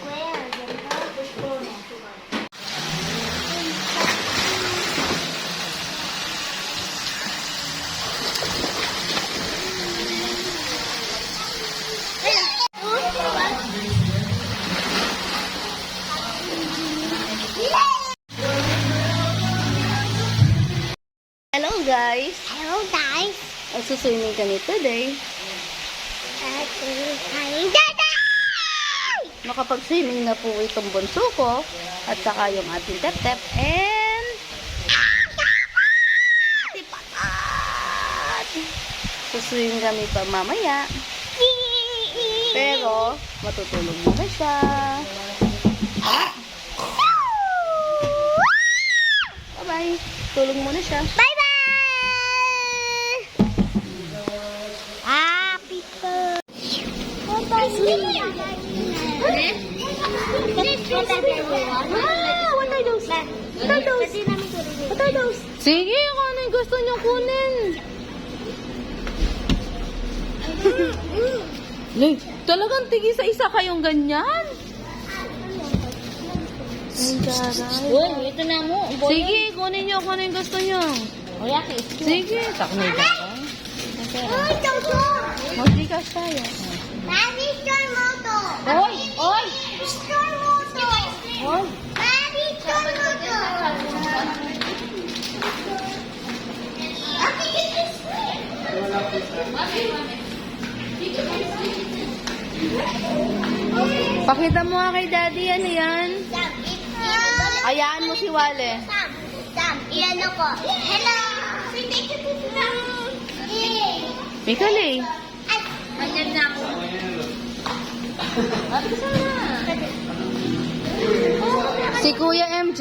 square. Hello guys! Hello guys. Magsuswimming kami today. Makapag-swimming na po itong bunso ko at saka yung ating tep-tep and tipatat! Suswimming kami pa mamaya. Pero matutulog muna siya. Bye-bye! Tulog muna siya. Bye-bye! Happy birthday! What are those? What are those? Sige, kung ano yung gusto niyo kunin. Lay, talagang tigi sa isa kayong ganyan? Uy, ito na mo. Sige, kunin niyo kung ano yung gusto niyo. O, yaki. Sige, taknay ka. Uy, toto! Mag-Gcash tayo. Daddy, store moto! Oy! Oy! Store moto! Oy! Daddy, store moto! Okay, this way. Pakita mo nga kay daddy, ano yan? Sam, Hayaan mo si Wale. Sam, iyan ako. Hello! Thank you, Sam. Mikali. Ay, manyan na ako. Si Kuya MJ.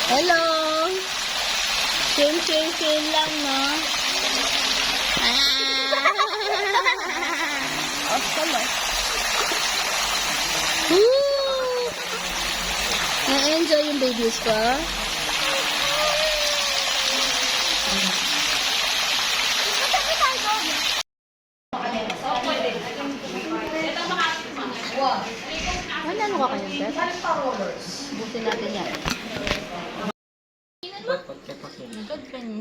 Hello. Shin lang, no? Oh, hello. Na-enjoy yung babies ko? Ano ka kayong best? Busin natin yan.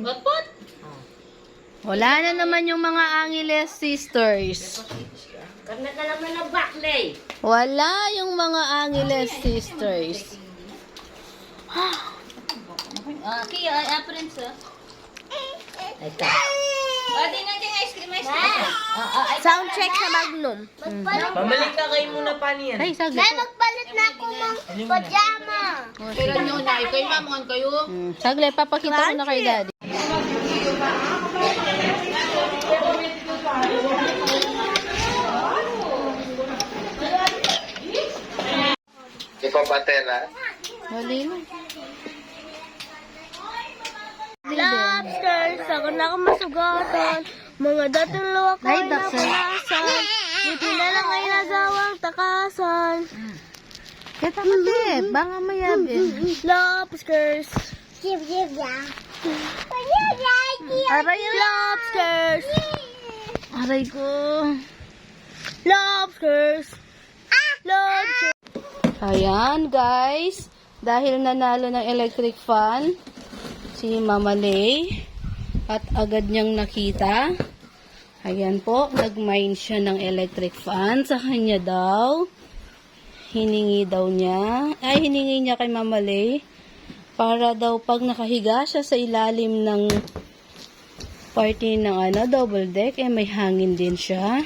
Batpot? Wala na naman yung mga Angeles sisters. Kami na naman ng baklay. Wala yung mga Angeles sisters. Kaya, friends, ito. Di nga dyan ice cream. Sound check sa Magnum. Mamalik na kayo muna pa niyan. Ay, saglit. Magpalit na ako ng pajama. Pero nyo na, kayo mamangan kayo. Saglit, papakita ko na kay daddy. Ipapatela. Wali na. Lobsters, ako na ako masugatan. Mga dating luwa ko Ay, ay Dapser. nakulasan. Buti na lang ay nasawang takasan. Kita kasi, baka mayabi. Lobsters. Give ya. Aray, Lobsters. aray ko. Lobsters. Lobsters. Ayan, guys. Dahil nanalo ng electric fan, si Mama Lay, at agad niyang nakita. Ayan po, nag-mine siya ng electric fan sa kanya daw. Hiningi niya kay Mama Lay para daw pag nakahiga siya sa ilalim ng party ng double deck, may hangin din siya.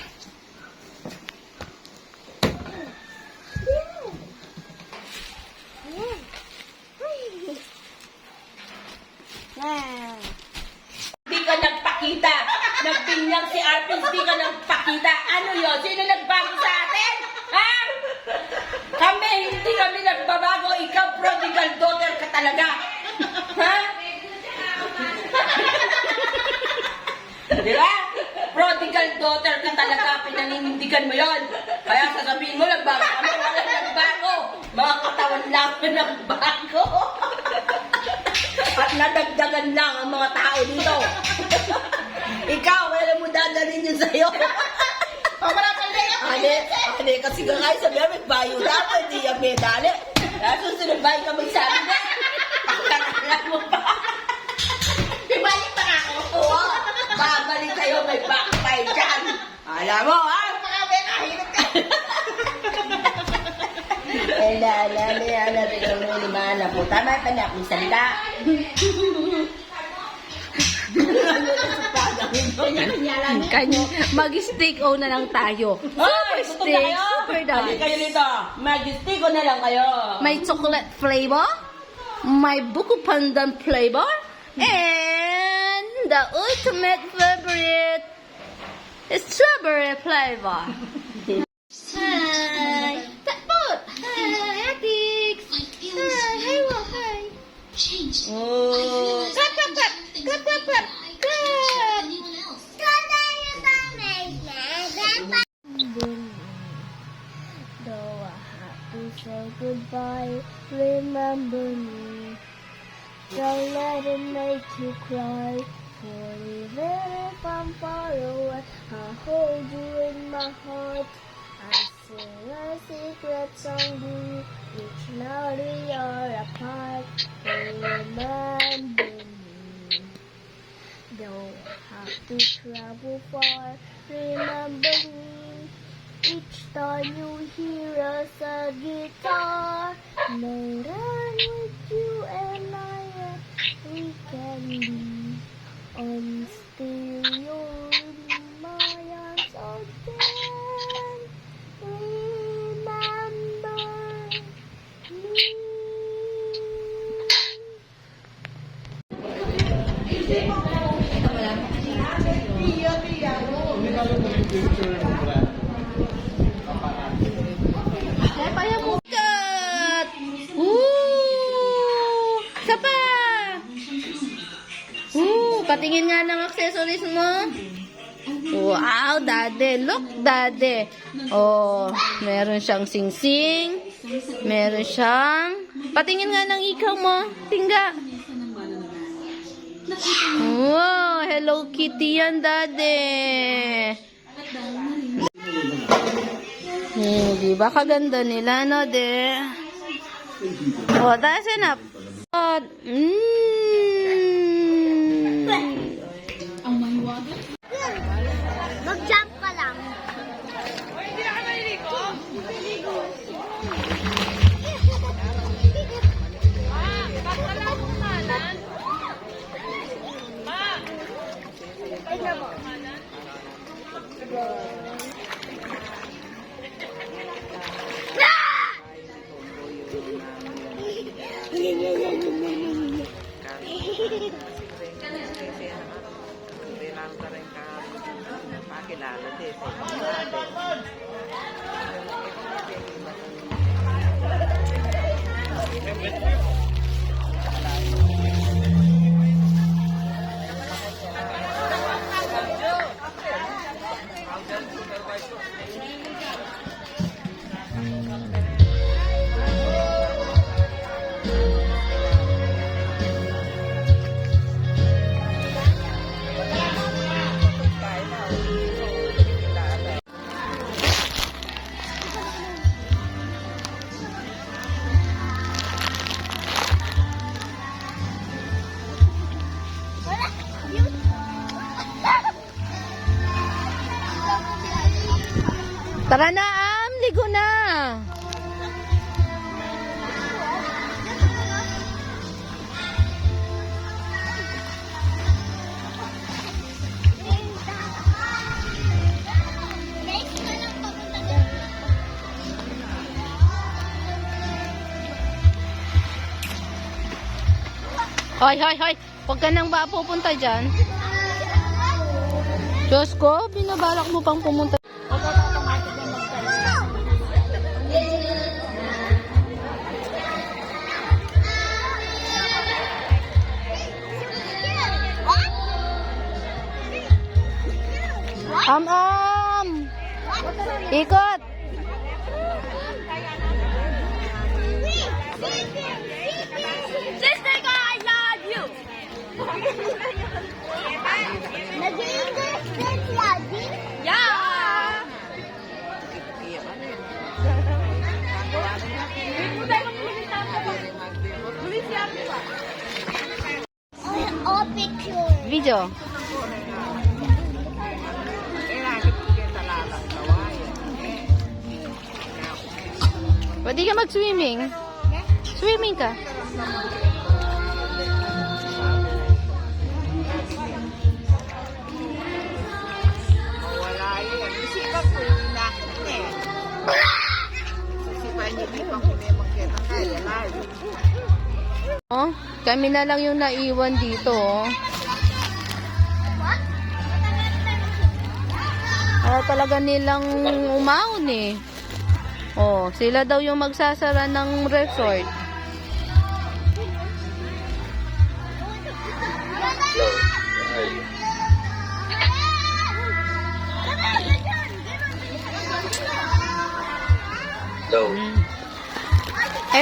Hindi ka nagpakita. Nagbinyag si Arpins, hindi ka nagpakita. Ano yun? Sino nagbago sa atin? Ha? Kami, hindi kami nagbabago. Ikaw, prodigal daughter ka talaga. Ha? Di ba? Prodigal daughter ka talaga. Pinaninindigan mo yon. Kaya sasabihin mo, nagbago kami. Walang nagbago. Mga katawan lang ng bago. At nadagdagan lang ang mga tao dito. Ikaw, wala mo dadalhin yun sa'yo. Ane, kasi nga kayo sabi namin, bayo dapat, hindi yung medali. Susunod bayo ka magsabi na. Pagkakalan mo pa. Ibalik pa ako. Oo, babalik kayo, may backfire dyan. Alam mo, ha? Ala, po. Tama pa na akong salita. Kanya, mag-steak o na lang tayo. Ay, Super gutom na steak, kayo? super dali. Hindi kayo dito. Mag-stick na lang kayo. May chocolate flavor, may buko pandan flavor, and the ultimate favorite is strawberry flavor. Hi! Takbot! Hi, Atix! Hi! Hi, Wa! Hi! Oh. Clap, clap, clap! Clap, clap, clap! Clap! Though I have to say goodbye, remember me. Don't let it make you cry. For even if I'm far away, I'll hold you in my heart. I sing a secret song to you, each night we are apart. Remember me. Don't have to travel far, remember me. Each time you hear us a guitar, know that with you and I, we can be on stereo in my arms again. Remember me. Cut! Ooh! Isa pa! Patingin nga ng accessories mo. Wow, daddy. Look, daddy. Oh, meron siyang sing-sing. Meron siyang... Patingin nga ng ikaw mo. Tingga. Wow, Hello Kitty yan, daddy. Di ba kaganda nila, no, de? Oh, that's enough. Oh, Mag-jump ka lang. tara na, ligo na. Hoy, hoy, hoy. Huwag ka nang ba pupunta dyan? Diyos ko, binabalak mo pang pumunta. Ikot. Video. Pwede ka mag-swimming. Swimming ka. Wala yun. Isipan ko yung inakit eh. Isipan niyo di pa kung may magkita kaya layo. Oh, kami na lang yung naiwan dito. Oh. Talaga nilang umahon eh. Oh, sila daw yung magsasara ng resort.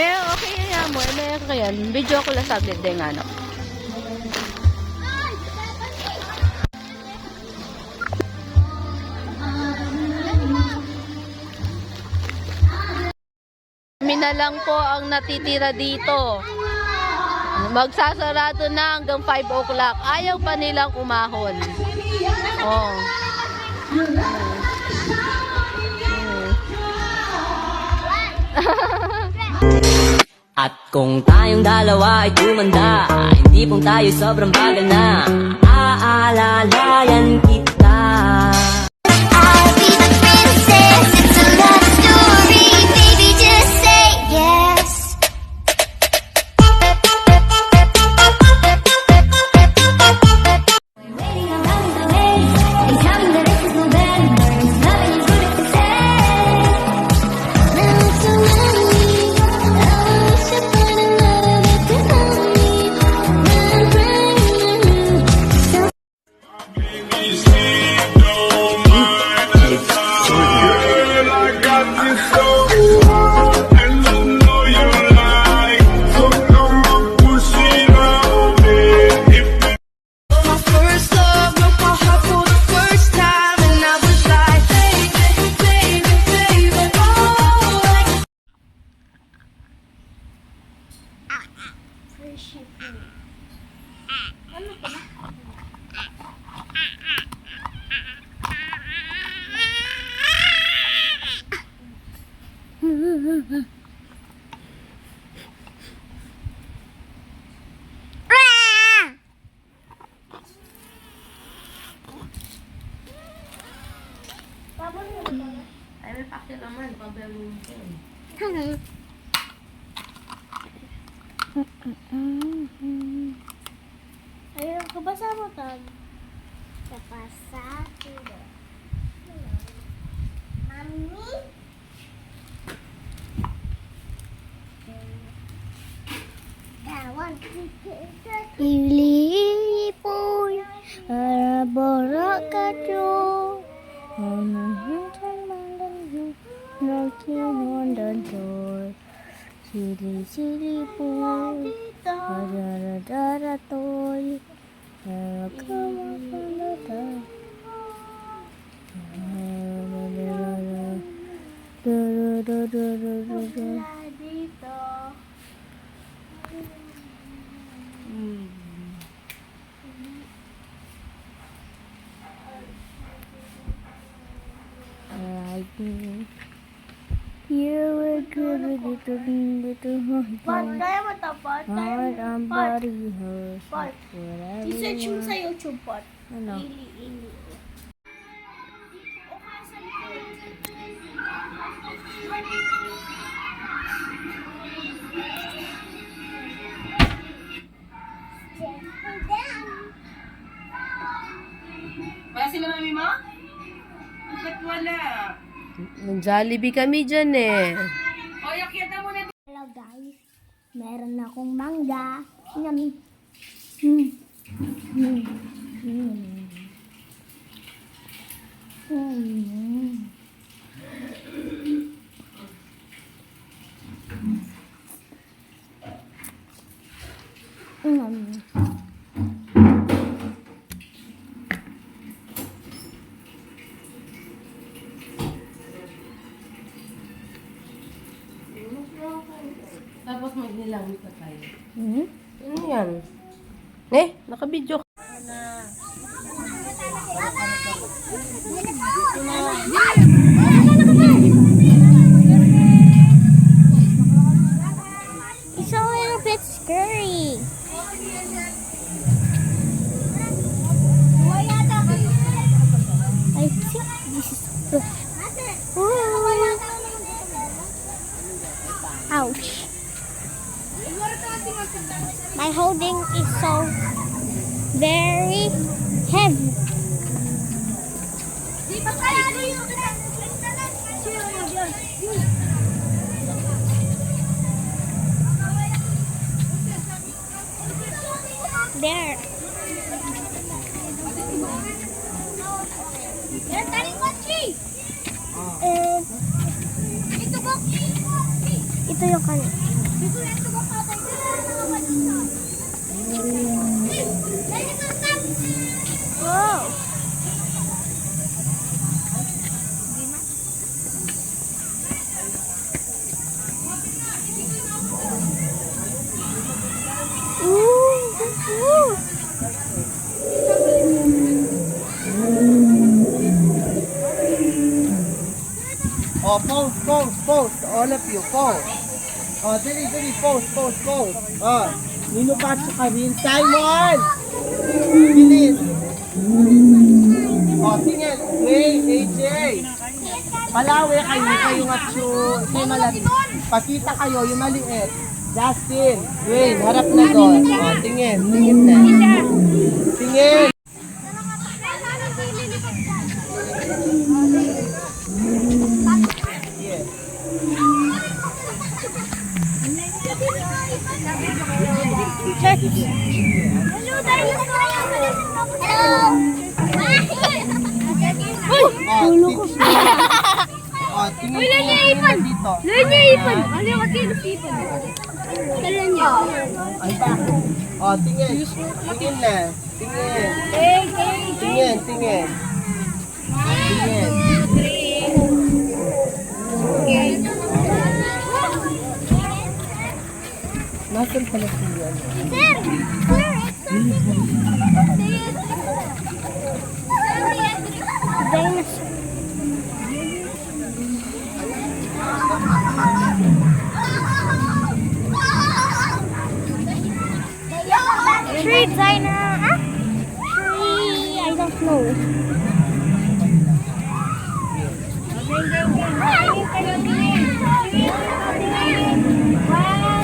Okay yan mo. Kaya video ko lang saglit din ano. Kami na lang po ang natitira dito. Magsasarado na hanggang 5 o'clock. Ayaw pa nilang umahon. Oh. At kung tayong dalawa ay tumanda, hindi pong tayo sobrang bagal na. Aalalayan kita. I'll be the princess, it's a love story, baby just say yes. Waiting around the waves, they tell me that this is November, it's loving is good to say. Now it's so lonely, I wish I find another that could love me. I'm brand new, so Ayun, kabasa mo tan. Kabasa ko. Mami? Ilipon Arabara kajo Sili pun Adara toy Kaya mo to, Pot? Pot. I-search mo sa YouTube, Pot. Ano? Ili. Wala sila mami mo? Ba't wala? Jollibee kami dyan eh. O, yakita mo na. Hello guys, meron akong mangga. Yummy. Tapos magnilawit na tayo. Ano yan? Nakabidyo. It's a little bit scary. I think this is the... Ouch. My holding is so very heavy. There. And ito yung kanin. Wow. Ooh. Oh, pose. All of you, pose. Oh, dali, pose. Oh, Nino Pacho ka rin. Simon! Bilis! Oh, tingin. Wait, AJ. Palawi kayo nga chu. Pakita kayo, yung maliit. Justin, Wayne, harap na doon. Oh, tingin na. Tingin. Ulo ko. Oh, tingin dito. Niya ipon. Ano yung ipon? Tala niya. Ay, bakit? Oh, tingin. Tingin na. Tingin. Nasaan pala siya? Tree diner. Tree, I don't know.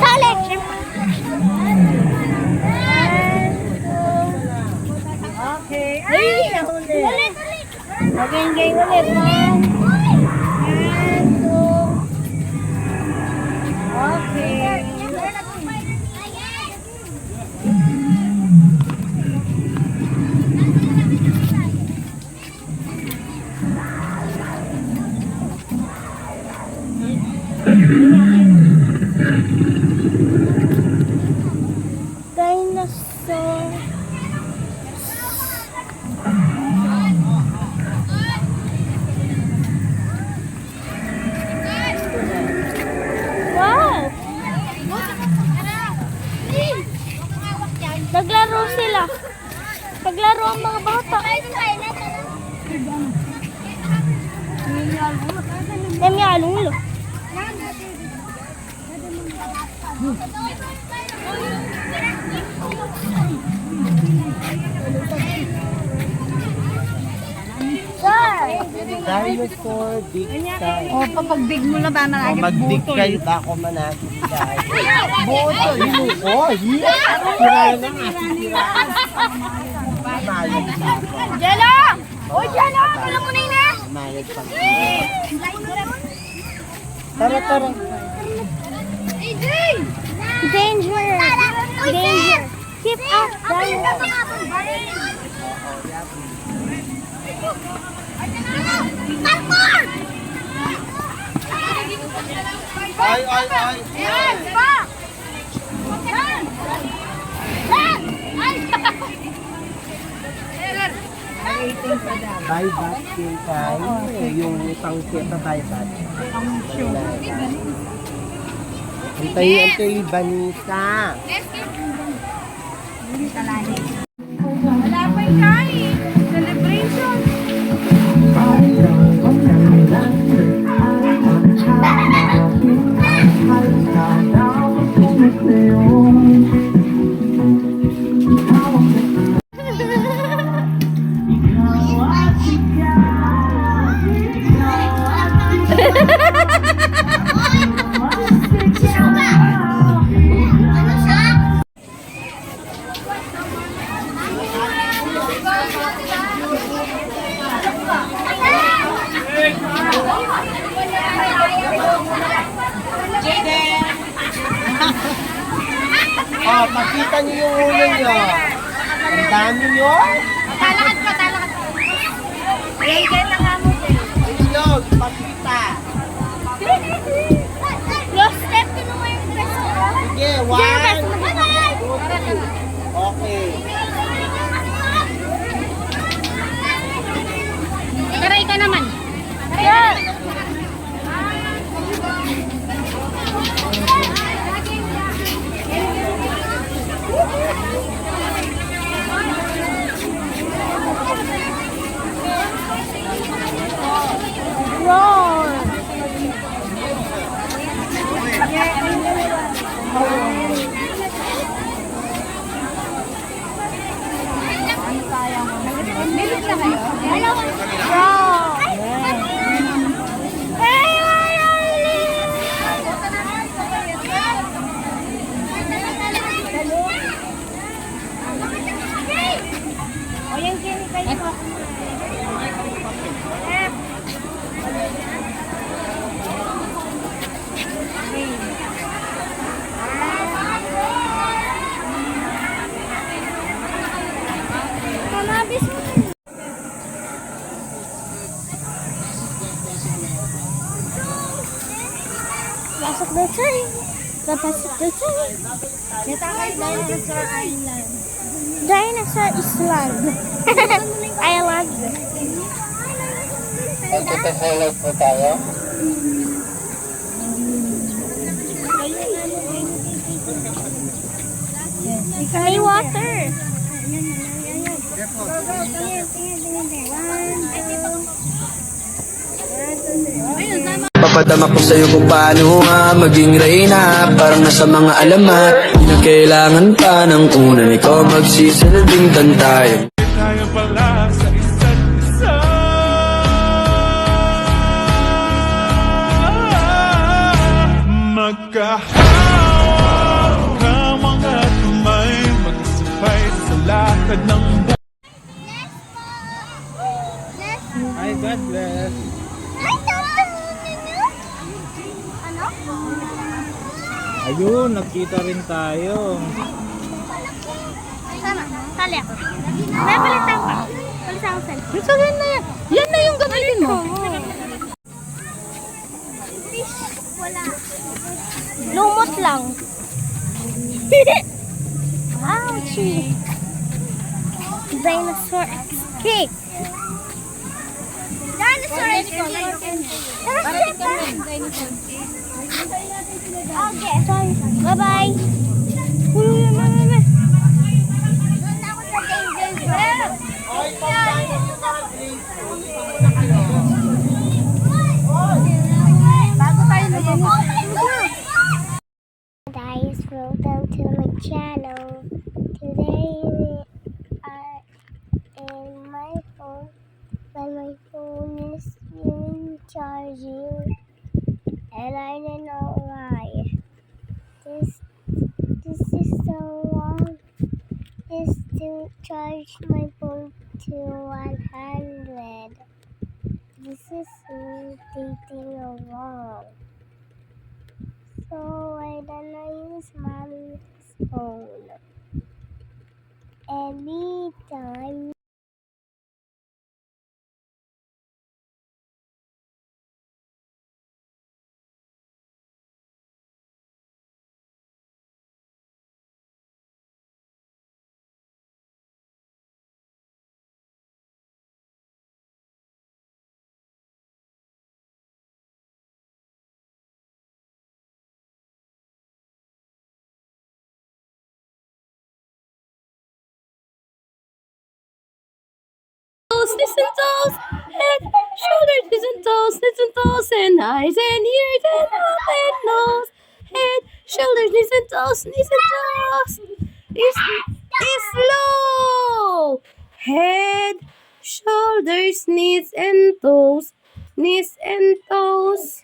Solid. Okay. Ulit. Maging ulit. 1, 2. Okay. Dinosaur. Wow! Naglaro sila. Naglaro ang mga bata. Nemyalo. Dinosaur, big size. O, pag big mo na ba, Oh, malagay mag-dig kayo ba ako manakit guys? Boto, yun o. Sira na nga. Mamayag sa ako. Jello! Oy, Jello! Wala mo na yun. Mamayag sa ako. Tara. Danger! Keep up! Ay. Buy back yung time. Yung pang-set na buy back. Antay, Vanessa. Wala pa Oh, pakita niyo yung ulo niyo. Ang dami niyo. Talakad pa, talakad pa. Ayan na nga mo. Ilog, pakita. Close step to know yung best mo. Sige, one, two, three. Okay. Karay ka naman. Yes. Pasok na tayo. Papasok na tayo. Dinosaur Island. Dinosaur Island. Island. Magkakasalat po tayo. May water. Papadama ko sa'yo kung paano nga maging reyna. Parang nasa mga alamat, di na kailangan pa ng unan. Ikaw magsisilbing tantayan. Tayo pala sa isa't isa. Magkahawak ang mga kamay, magsabay sa lakad ng Ay, God bless. Ayun, nagkita rin tayo. Sana, tali ako. May palitan pa. Palitan ako cellphone. So, yan na yan. Yan na yung gamitin mo. Fish, wala. Lumot lang. Ouchie. Dinosaur escape. Dinosaur escape. Okay, sorry. Bye-bye. Doon ako sa danger zone. Bago tayo guys, welcome to my channel. Today we are in my phone, but my phone is in charging, and I don't know why. This is so long. Is to charge my phone to 100. This is taking a while. So I don't use mommy's phone. Anytime knees and toes, head, shoulders, knees and toes, and eyes and ears and mouth and nose, head, shoulders, knees and toes, knees and toes. Is slow. Head, shoulders, knees and toes, knees and toes.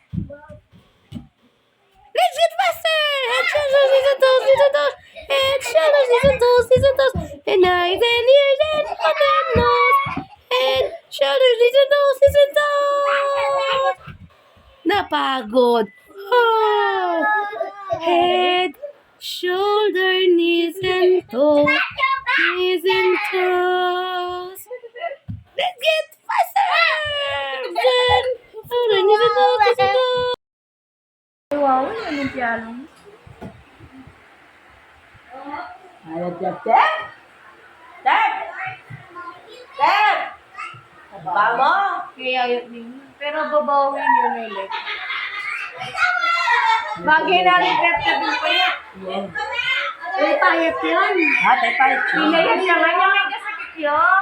Let's get faster! Head, shoulders, knees and toes, knees and toes. Head, shoulders, knees and toes, knees and toes. And eyes and ears and mouth and nose. Head, shoulders, knees and toes, knees and toes. Napagod. Oh. Head, shoulder, knees and toes, knees and toes. Let's get faster! Head, shoulder, knees and toes, knees and toes. Wow, yung piano. Ayat yan, Tep! Tep! Tep! Ba mo? Kaya yun din. Pero babawin yun ulit. Bagay namin tep-tepin pa yan. May payat yun. Ha, tepayat siya. Pinayat ka nga niya may kasakit yun.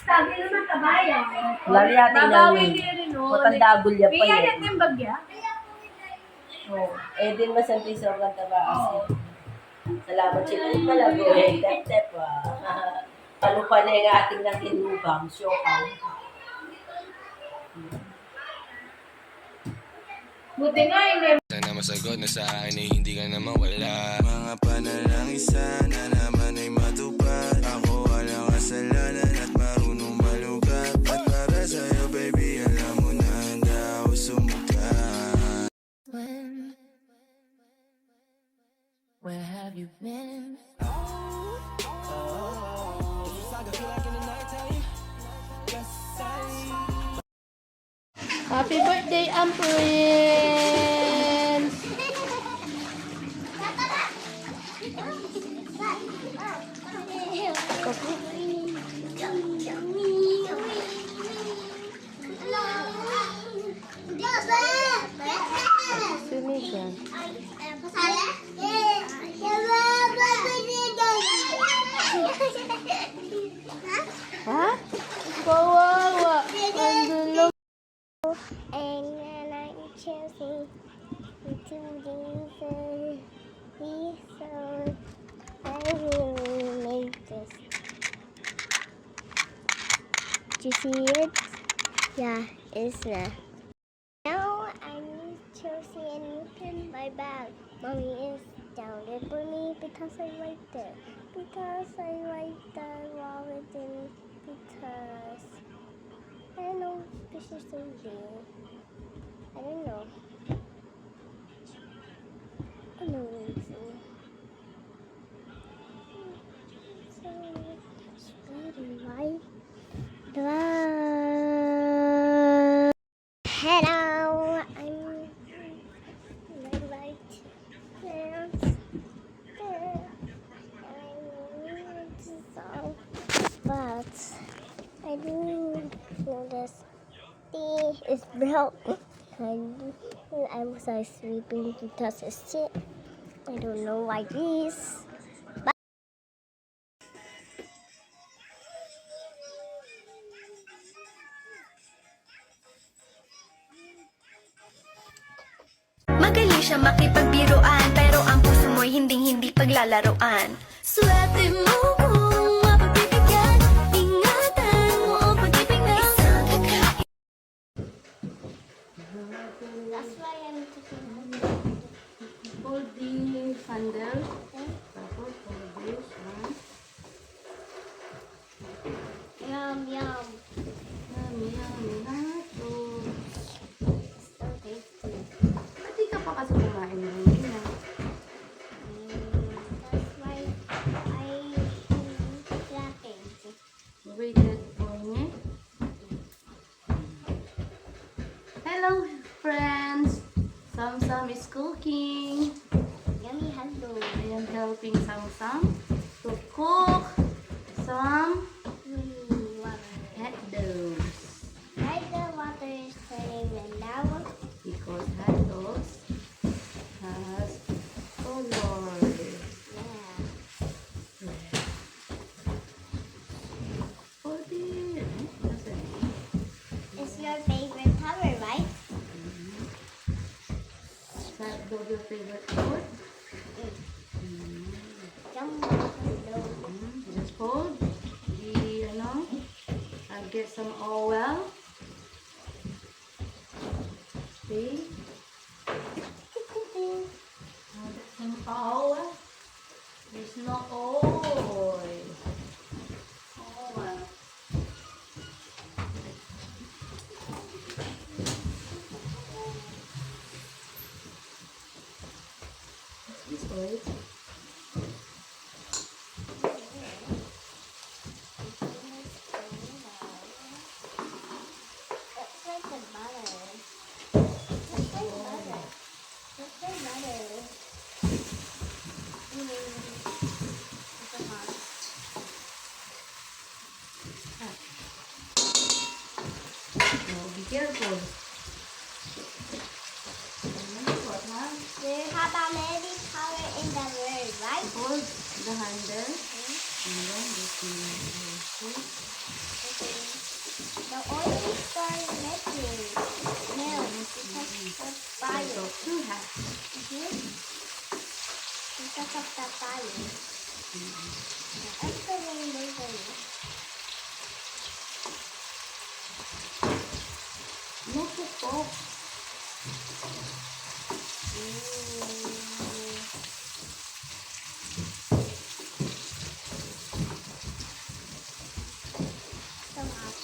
Sabi naman kabayan. Lali natin yan. Babawin niya rin nun. Matandagol yan pa May yan. alat yung bagya. Eh, din masanti sa mga tabaas. Salamat sila yung palago. Eh, tep-tep Ano pa na yung ating nakinubang? Syokan. Buti nga hindi. Sana masagot na sa akin ay hindi ka na mawala. Mga panalangin sana naman ay matupad. Ako walang kasalanan at marunong malugat. At para sa'yo baby alam mo na handa ako sumukat. Where have you been? Happy birthday, Prince! Sumigan. Ha? Kawawa. Ang dulo. And then I'm choosing to these so I will make this. Do you see it? Yeah, it's there. Now I'm choosing and you can my bag. Mommy is down there for me because I like that. Because I like that wallet and because I don't know this is something. I don't know. I don't know anything. So it's very white. Hello, I'm my light pants. But I didn't notice it's brown. I was sleeping because it's sick. I don't know why this. Magaling siya makipagbiruan, pero ang puso mo'y hinding-hindi paglalaroan. Swerte mo kung mapagbibigyan, ingatan mo ang pag-ibig na That's why I'm taking Hold the candle. Tapos, hold this one. yum yum. Yummy, yummy, nacho. So tasty. Ba't di ka pa kasi kumain ng yun? That's why I laughing. Waited for me. Hello, friends. Sam is cooking. Yummy hello. I am helping Sam to cook some hot dogs. Right, the water is turning red now. Because hot dogs has color. Yeah. Oh dear. That's your favorite food? Just hold. I'll get some oil. See? I'll get some oil. There's no oil. Oil. This oil. Be careful. We have a many color in the world, right? Hold the handle. And then just The oil is starting melting. Now, because of fire. two half. Because of the fire. After rainbow. No cook. So hot.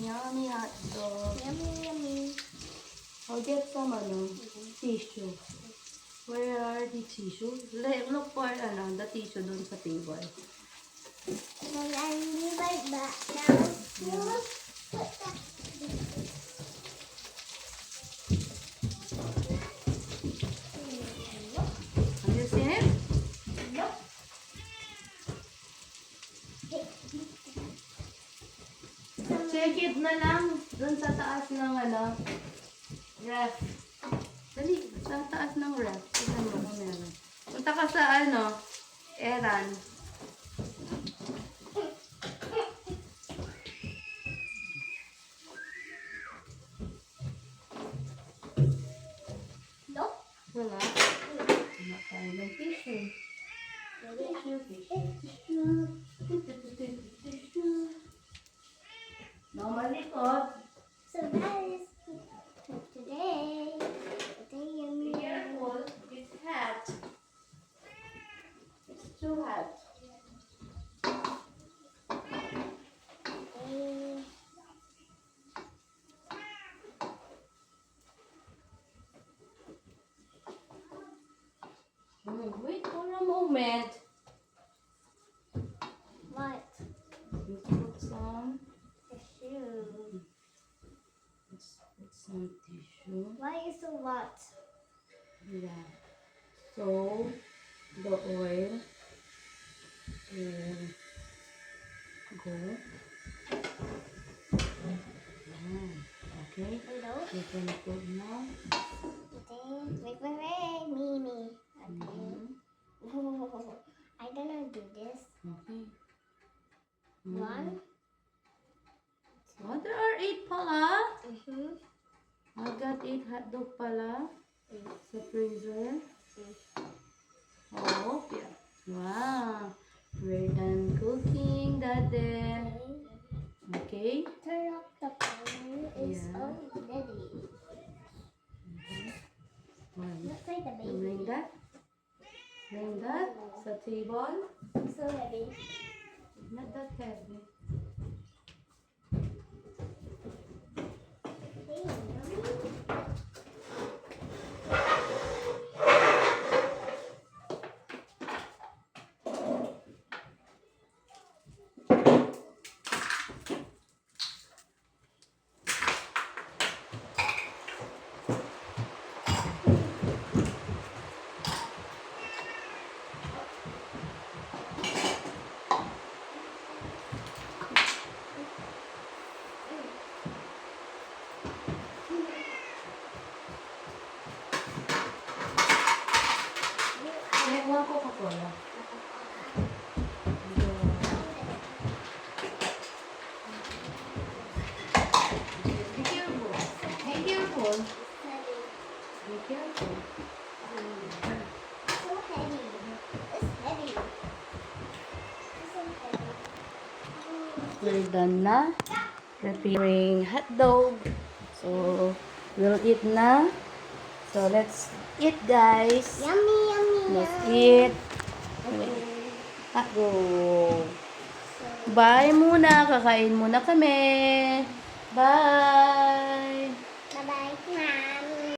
Yummy hot dog. Yummy. I'll get some tissue. Where are the tissue? Look for the tissue doon sa table. Then I'll be right back now. You put that. Have you seen it? Nope. Check it na lang doon sa taas ng ref. Dali, sa taas ng ref. Tignan mo kung meron. Punta ka sa Eran. Nope. Wala. Wala tayo ng tissue. Tissue. No malikot. So guys, today Be careful. It's hot. It's too hot. Wait for a moment. what? You put some. Tissue. Let's put some tissue. Why is so what? Yeah. So the oil will go. Okay. Hello? You can put now. Wait, Mimi. Okay. I don't know do this. Okay. One. Oh, there are 8 pala. I got 8 hotdog pala. Sa freezer. Oh, yeah. Wow. We're done cooking, Daddy. Okay. Turn off the fire. It's Yeah. all ready. Looks like the You baby. bring that? Bring that sa table. So ready. Not that heavy. Hey, mommy. careful. So heavy. It's heavy. It's so heavy. We're done na preparing hot dog. So, we'll eat na. So, let's eat, guys. Yummy, yummy, Let's yummy. eat. Go. Bye muna. Kakain muna kami. Bye. Bye-bye, Mom.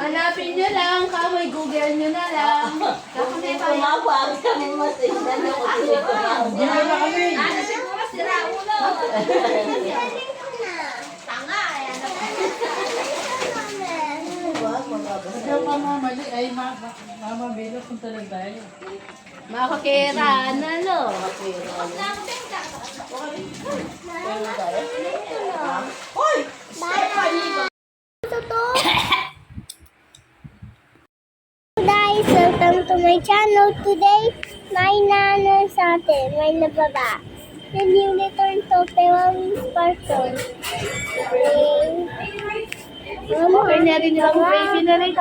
Hanapin nyo lang. Kamoy, Google nyo na lang. Tumawag kami mas na ako Ano siguro si Raulo? Tanga, ayan na. Ikaw pa mamali ay mama Belo, punta lang tayo. Makakera na, no? Guys, welcome to my channel. Today, may nanay sa atin, may nababa. The new return to Pewang Sparkle. Okay na rin yung baby na rin.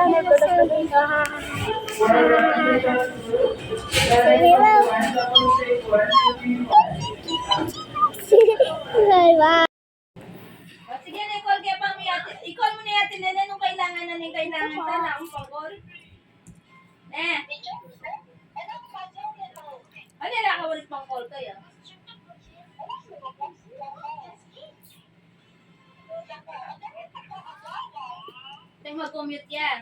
Wow. Sige, Nicole, kaya pang i-call mo na yatin na nung kailangan na nung kailangan ka na ang pag-call. Ano yung nakawalik pang call kayo? Tingnan mag-commute yan.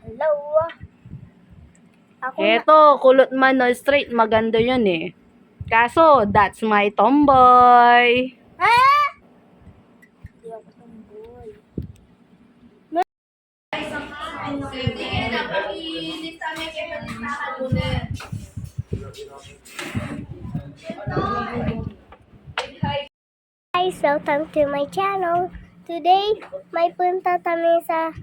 Hello. Ako Eto, kulot man no straight. Maganda yun eh. Kaso, that's my tomboy. Hindi ako tomboy. Guys, welcome to my channel. Today, may punta kami sa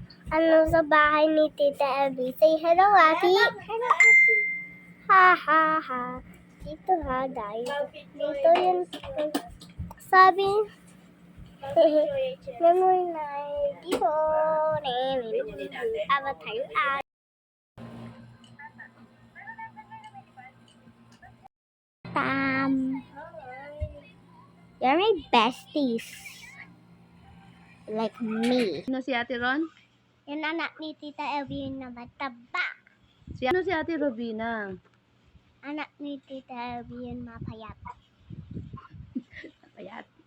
sa bahay ni Tita Abby. Say hello, Ate. Hello, Ate. Ha ha ha. Dito ha, guys. Dito yun. Sabi, memory night. Dito. Aba tayo. Tam. You're my besties. Like me. Ano si Ate Ron? Yung anak ni Tita Elvie na mataba. Ano si Ate Robina? Anak ni Tita Elvie yung mapayat. Payat.